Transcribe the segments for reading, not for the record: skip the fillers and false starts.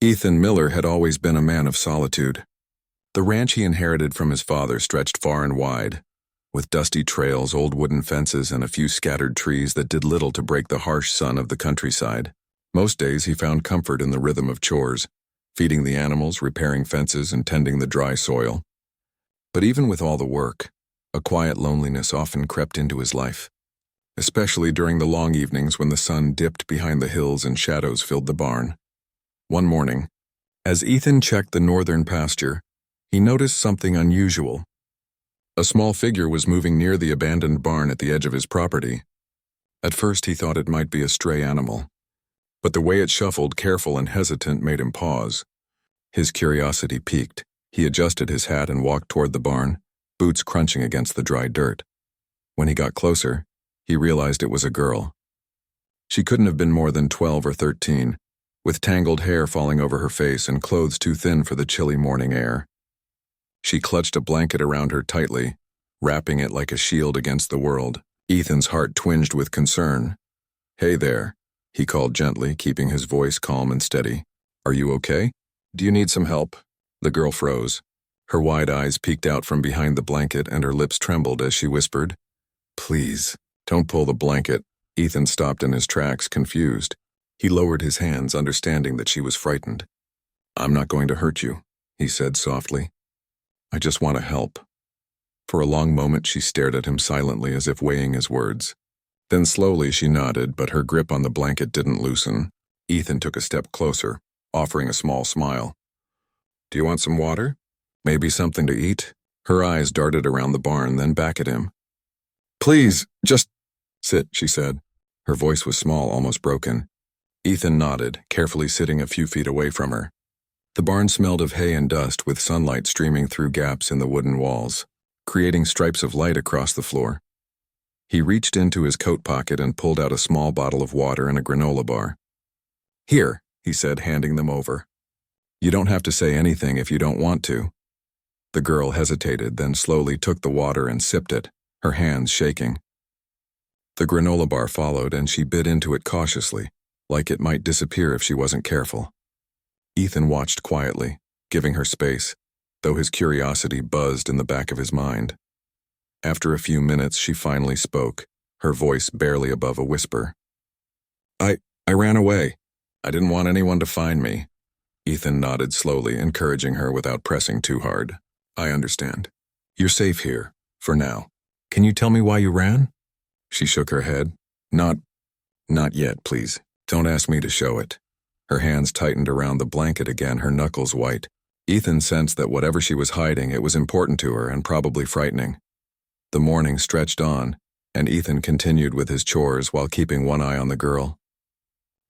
Ethan Miller had always been a man of solitude. The ranch he inherited from his father stretched far and wide, with dusty trails, old wooden fences, and a few scattered trees that did little to break the harsh sun of the countryside. Most days he found comfort in the rhythm of chores, feeding the animals, repairing fences, and tending the dry soil. But even with all the work, a quiet loneliness often crept into his life, especially during the long evenings when the sun dipped behind the hills and shadows filled the barn. One morning, as Ethan checked the northern pasture, he noticed something unusual. A small figure was moving near the abandoned barn at the edge of his property. At first he thought it might be a stray animal, but the way it shuffled, careful and hesitant, made him pause. His curiosity piqued. He adjusted his hat and walked toward the barn, boots crunching against the dry dirt. When he got closer, he realized it was a girl. She couldn't have been more than 12 or 13, with tangled hair falling over her face and clothes too thin for the chilly morning air. She clutched a blanket around her tightly, wrapping it like a shield against the world. Ethan's heart twinged with concern. "Hey there," he called gently, keeping his voice calm and steady. "Are you okay? Do you need some help?" The girl froze. Her wide eyes peeked out from behind the blanket and her lips trembled as she whispered, "Please, don't pull the blanket." Ethan stopped in his tracks, confused. He lowered his hands, understanding that she was frightened. "I'm not going to hurt you," he said softly. "I just want to help." For a long moment she stared at him silently, as if weighing his words. Then slowly she nodded, but her grip on the blanket didn't loosen. Ethan took a step closer, offering a small smile. "Do you want some water? Maybe something to eat?" Her eyes darted around the barn, then back at him. "Please, just sit," she said. Her voice was small, almost broken. Ethan nodded, carefully sitting a few feet away from her. The barn smelled of hay and dust, with sunlight streaming through gaps in the wooden walls, creating stripes of light across the floor. He reached into his coat pocket and pulled out a small bottle of water and a granola bar. "Here," he said, handing them over. "You don't have to say anything if you don't want to." The girl hesitated, then slowly took the water and sipped it, her hands shaking. The granola bar followed, and she bit into it cautiously, like it might disappear if she wasn't careful. Ethan watched quietly, giving her space, though his curiosity buzzed in the back of his mind. After a few minutes, she finally spoke, her voice barely above a whisper. I ran away. I didn't want anyone to find me." Ethan nodded slowly, encouraging her without pressing too hard. "I understand. You're safe here, for now. Can you tell me why you ran?" She shook her head. Not yet, please. Don't ask me to show it." Her hands tightened around the blanket again, her knuckles white. Ethan sensed that whatever she was hiding, it was important to her and probably frightening. The morning stretched on, and Ethan continued with his chores while keeping one eye on the girl.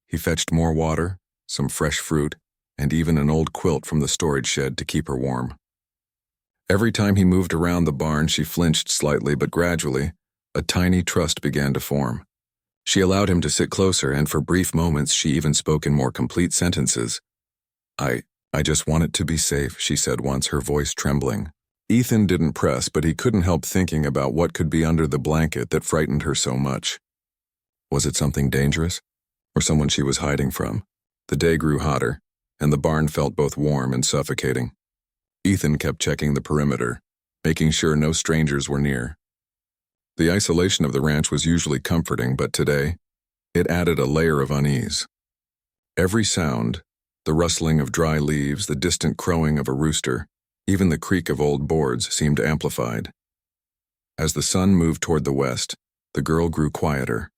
He fetched more water, some fresh fruit, and even an old quilt from the storage shed to keep her warm. Every time he moved around the barn, she flinched slightly, but gradually, a tiny trust began to form. She allowed him to sit closer, and for brief moments she even spoke in more complete sentences. I just want it to be safe," she said once, her voice trembling. Ethan didn't press, but he couldn't help thinking about what could be under the blanket that frightened her so much. Was it something dangerous? Or someone she was hiding from? The day grew hotter, and the barn felt both warm and suffocating. Ethan kept checking the perimeter, making sure no strangers were near. The isolation of the ranch was usually comforting, but today, it added a layer of unease. Every sound, the rustling of dry leaves, the distant crowing of a rooster, even the creak of old boards, seemed amplified. As the sun moved toward the west, the girl grew quieter.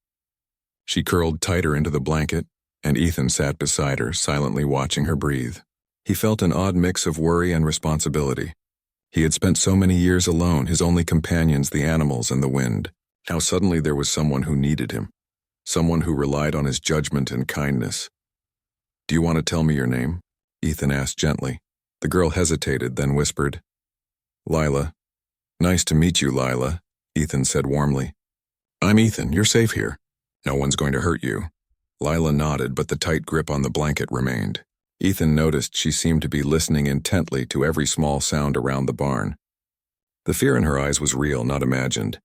She curled tighter into the blanket, and Ethan sat beside her, silently watching her breathe. He felt an odd mix of worry and responsibility. He had spent so many years alone, his only companions the animals and the wind. Now suddenly there was someone who needed him, someone who relied on his judgment and kindness. "Do you want to tell me your name?" Ethan asked gently. The girl hesitated, then whispered, "Lila." "Nice to meet you, Lila," Ethan said warmly. "I'm Ethan. You're safe here. No one's going to hurt you." Lila nodded, but the tight grip on the blanket remained. Ethan noticed she seemed to be listening intently to every small sound around the barn. The fear in her eyes was real, not imagined.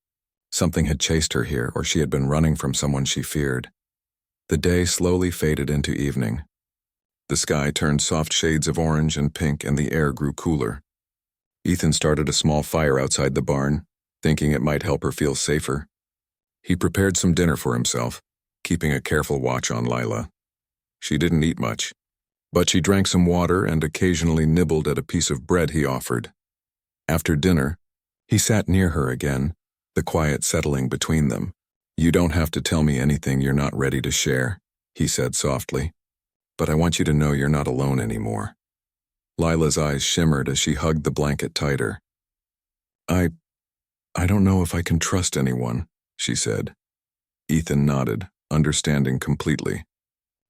Something had chased her here, or she had been running from someone she feared. The day slowly faded into evening. The sky turned soft shades of orange and pink and the air grew cooler. Ethan started a small fire outside the barn, thinking it might help her feel safer. He prepared some dinner for himself, keeping a careful watch on Lila. She didn't eat much, but she drank some water and occasionally nibbled at a piece of bread he offered. After dinner, he sat near her again, the quiet settling between them. "You don't have to tell me anything you're not ready to share," he said softly, "but I want you to know you're not alone anymore." Lila's eyes shimmered as she hugged the blanket tighter. I don't know if I can trust anyone," she said. Ethan nodded, understanding completely.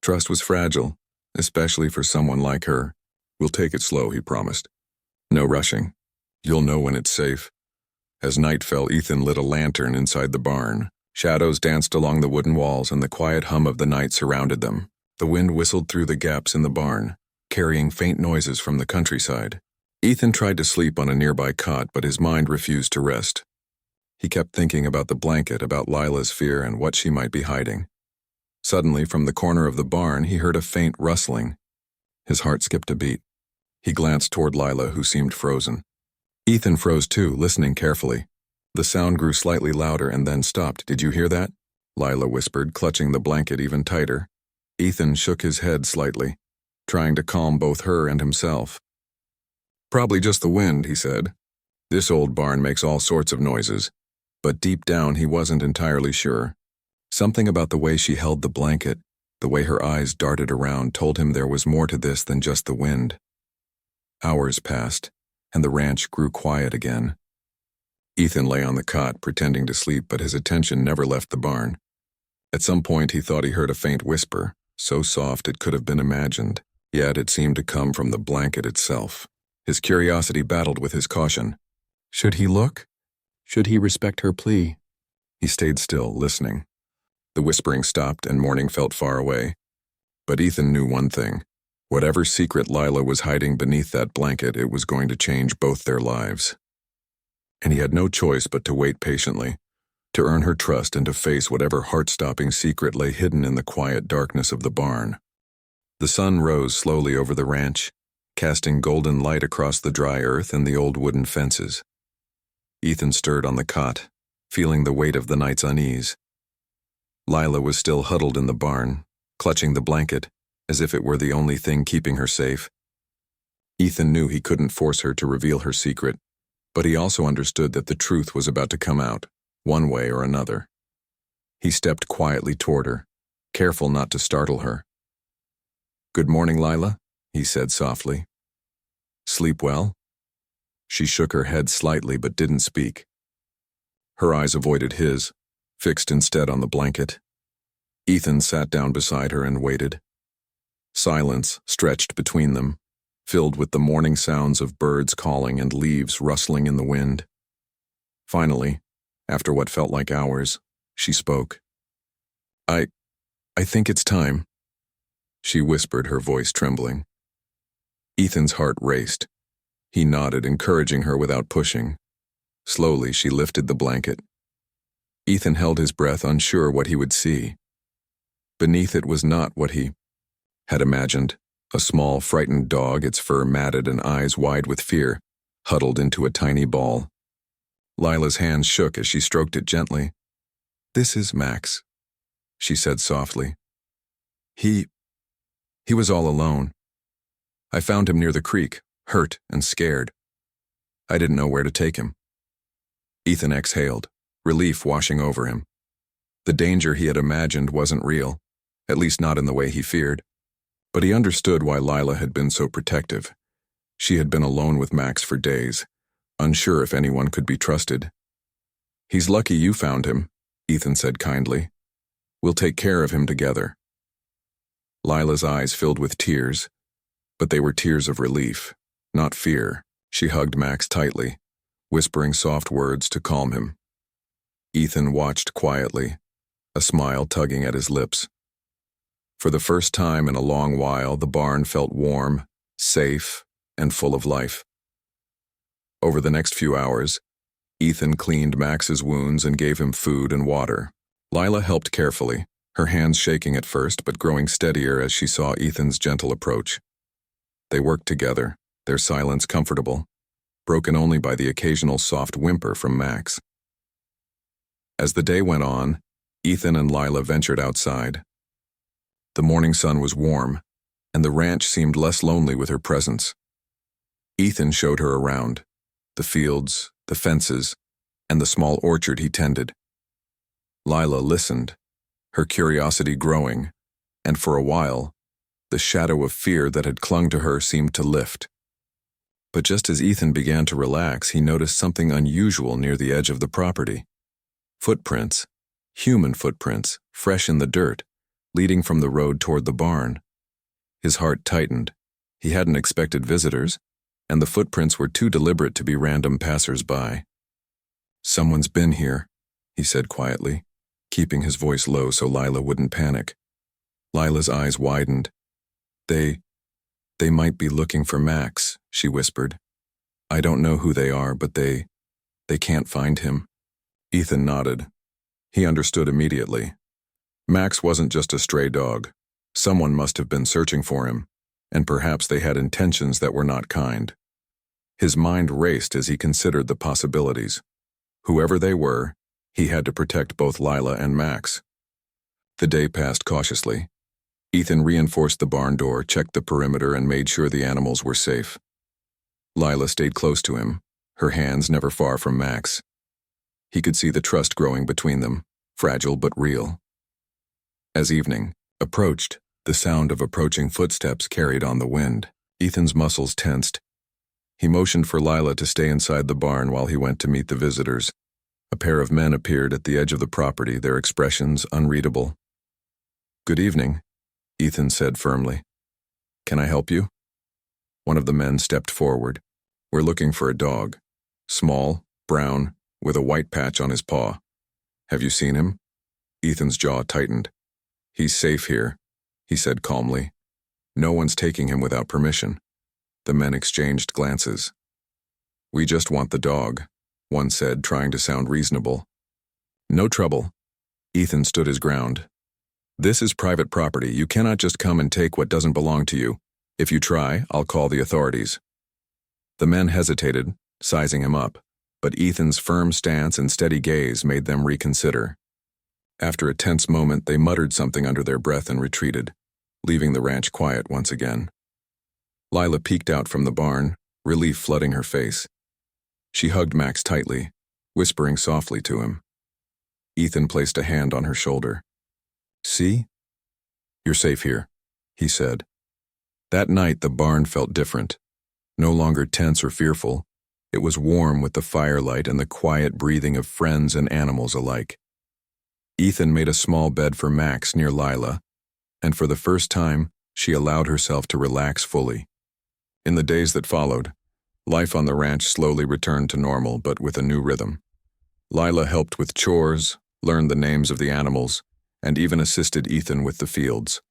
Trust was fragile, especially for someone like her. "We'll take it slow," he promised. "No rushing. You'll know when it's safe." As night fell, Ethan lit a lantern inside the barn. Shadows danced along the wooden walls and the quiet hum of the night surrounded them. The wind whistled through the gaps in the barn, carrying faint noises from the countryside. Ethan tried to sleep on a nearby cot, but his mind refused to rest. He kept thinking about the blanket, about Lila's fear, and what she might be hiding. Suddenly, from the corner of the barn, he heard a faint rustling. His heart skipped a beat. He glanced toward Lila, who seemed frozen. Ethan froze too, listening carefully. The sound grew slightly louder and then stopped. "Did you hear that?" Lila whispered, clutching the blanket even tighter. Ethan shook his head slightly, trying to calm both her and himself. "Probably just the wind," he said. "This old barn makes all sorts of noises." But deep down he wasn't entirely sure. Something about the way she held the blanket, the way her eyes darted around, told him there was more to this than just the wind. Hours passed, and the ranch grew quiet again. Ethan lay on the cot, pretending to sleep, but his attention never left the barn. At some point he thought he heard a faint whisper, so soft it could have been imagined, yet it seemed to come from the blanket itself. His curiosity battled with his caution. Should he look? Should he respect her plea? He stayed still, listening. The whispering stopped and morning felt far away. But Ethan knew one thing. Whatever secret Lila was hiding beneath that blanket, it was going to change both their lives. And he had no choice but to wait patiently, to earn her trust and to face whatever heart-stopping secret lay hidden in the quiet darkness of the barn. The sun rose slowly over the ranch, casting golden light across the dry earth and the old wooden fences. Ethan stirred on the cot, feeling the weight of the night's unease. Lila was still huddled in the barn, clutching the blanket, as if it were the only thing keeping her safe. Ethan knew he couldn't force her to reveal her secret, but he also understood that the truth was about to come out, one way or another. He stepped quietly toward her, careful not to startle her. "Good morning, Lila," he said softly. "Sleep well?" She shook her head slightly but didn't speak. Her eyes avoided his, fixed instead on the blanket. Ethan sat down beside her and waited. Silence stretched between them, filled with the morning sounds of birds calling and leaves rustling in the wind. Finally, after what felt like hours, she spoke. I think it's time," she whispered, her voice trembling. Ethan's heart raced. He nodded, encouraging her without pushing. Slowly, she lifted the blanket. Ethan held his breath, unsure what he would see. Beneath it was not what he had imagined. A small, frightened dog, its fur matted and eyes wide with fear, huddled into a tiny ball. Lila's hands shook as she stroked it gently. "This is Max," she said softly. He was all alone. I found him near the creek, hurt and scared. I didn't know where to take him." Ethan exhaled, relief washing over him. The danger he had imagined wasn't real, at least not in the way he feared. But he understood why Lila had been so protective. She had been alone with Max for days, unsure if anyone could be trusted. "He's lucky you found him," Ethan said kindly. "We'll take care of him together." Lila's eyes filled with tears, but they were tears of relief, not fear. She hugged Max tightly, whispering soft words to calm him. Ethan watched quietly, a smile tugging at his lips. For the first time in a long while, the barn felt warm, safe, and full of life. Over the next few hours, Ethan cleaned Max's wounds and gave him food and water. Lila helped carefully, her hands shaking at first but growing steadier as she saw Ethan's gentle approach. They worked together, their silence comfortable, broken only by the occasional soft whimper from Max. As the day went on, Ethan and Lila ventured outside. The morning sun was warm, and the ranch seemed less lonely with her presence. Ethan showed her around, the fields, the fences, and the small orchard he tended. Lila listened, her curiosity growing, and for a while, the shadow of fear that had clung to her seemed to lift. But just as Ethan began to relax, he noticed something unusual near the edge of the property. Footprints, human footprints, fresh in the dirt, leading from the road toward the barn. His heart tightened. He hadn't expected visitors, and the footprints were too deliberate to be random passers-by. "Someone's been here," he said quietly, keeping his voice low so Lila wouldn't panic. Lila's eyes widened. They might be looking for Max," she whispered. "I don't know who they are, but they can't find him." Ethan nodded. He understood immediately. Max wasn't just a stray dog. Someone must have been searching for him, and perhaps they had intentions that were not kind. His mind raced as he considered the possibilities. Whoever they were, he had to protect both Lila and Max. The day passed cautiously. Ethan reinforced the barn door, checked the perimeter, and made sure the animals were safe. Lila stayed close to him, her hands never far from Max. He could see the trust growing between them, fragile but real. As evening approached, the sound of approaching footsteps carried on the wind. Ethan's muscles tensed. He motioned for Lila to stay inside the barn while he went to meet the visitors. A pair of men appeared at the edge of the property, their expressions unreadable. "Good evening," Ethan said firmly. "Can I help you?" One of the men stepped forward. "We're looking for a dog. Small, brown, with a white patch on his paw. Have you seen him?" Ethan's jaw tightened. "He's safe here," he said calmly. "No one's taking him without permission." The men exchanged glances. "We just want the dog," one said, trying to sound reasonable. "No trouble." Ethan stood his ground. "This is private property. You cannot just come and take what doesn't belong to you. If you try, I'll call the authorities." The men hesitated, sizing him up, but Ethan's firm stance and steady gaze made them reconsider. After a tense moment, they muttered something under their breath and retreated, leaving the ranch quiet once again. Lila peeked out from the barn, relief flooding her face. She hugged Max tightly, whispering softly to him. Ethan placed a hand on her shoulder. "See? You're safe here," he said. That night, the barn felt different. No longer tense or fearful. It was warm with the firelight and the quiet breathing of friends and animals alike. Ethan made a small bed for Max near Lila, and for the first time, she allowed herself to relax fully. In the days that followed, life on the ranch slowly returned to normal, but with a new rhythm. Lila helped with chores, learned the names of the animals, and even assisted Ethan with the fields.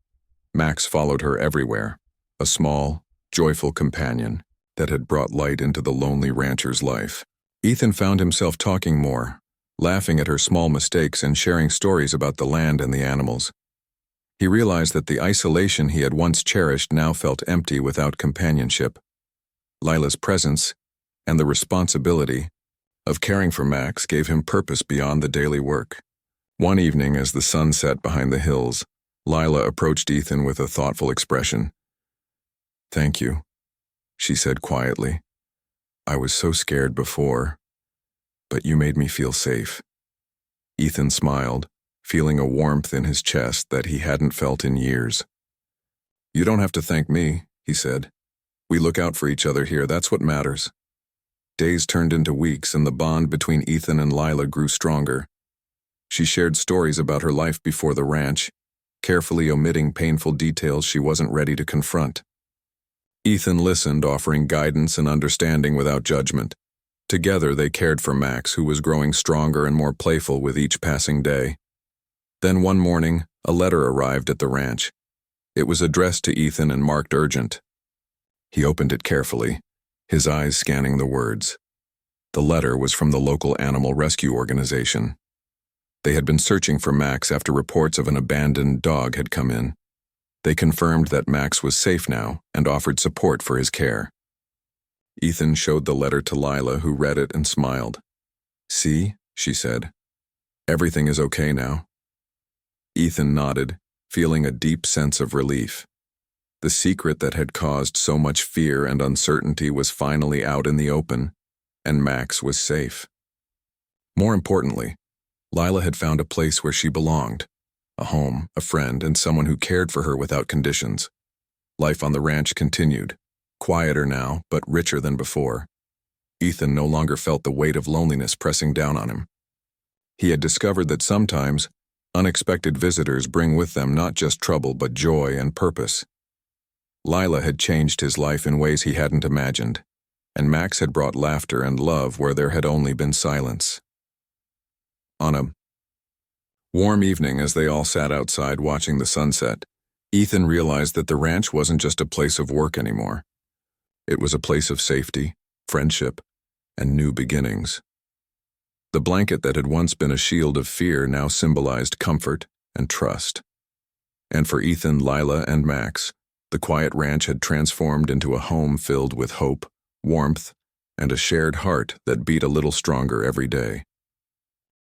Max followed her everywhere, a small, joyful companion that had brought light into the lonely rancher's life. Ethan found himself talking more, laughing at her small mistakes and sharing stories about the land and the animals. He realized that the isolation he had once cherished now felt empty without companionship. Lila's presence and the responsibility of caring for Max gave him purpose beyond the daily work. One evening, as the sun set behind the hills, Lila approached Ethan with a thoughtful expression. "Thank you," she said quietly. "I was so scared before, but you made me feel safe." Ethan smiled, feeling a warmth in his chest that he hadn't felt in years. "You don't have to thank me," he said. "We look out for each other here, that's what matters." Days turned into weeks, and the bond between Ethan and Lila grew stronger. She shared stories about her life before the ranch, carefully omitting painful details she wasn't ready to confront. Ethan listened, offering guidance and understanding without judgment. Together they cared for Max, who was growing stronger and more playful with each passing day. Then one morning, a letter arrived at the ranch. It was addressed to Ethan and marked urgent. He opened it carefully, his eyes scanning the words. The letter was from the local animal rescue organization. They had been searching for Max after reports of an abandoned dog had come in. They confirmed that Max was safe now and offered support for his care. Ethan showed the letter to Lila, who read it and smiled. "See," she said. "Everything is okay now." Ethan nodded, feeling a deep sense of relief. The secret that had caused so much fear and uncertainty was finally out in the open, and Max was safe. More importantly, Lila had found a place where she belonged, a home, a friend, and someone who cared for her without conditions. Life on the ranch continued, quieter now, but richer than before. Ethan no longer felt the weight of loneliness pressing down on him. He had discovered that sometimes, unexpected visitors bring with them not just trouble but joy and purpose. Lila had changed his life in ways he hadn't imagined, and Max had brought laughter and love where there had only been silence. On a warm evening, as they all sat outside watching the sunset, Ethan realized that the ranch wasn't just a place of work anymore. It was a place of safety, friendship, and new beginnings. The blanket that had once been a shield of fear now symbolized comfort and trust. And for Ethan, Lila, and Max, the quiet ranch had transformed into a home filled with hope, warmth, and a shared heart that beat a little stronger every day.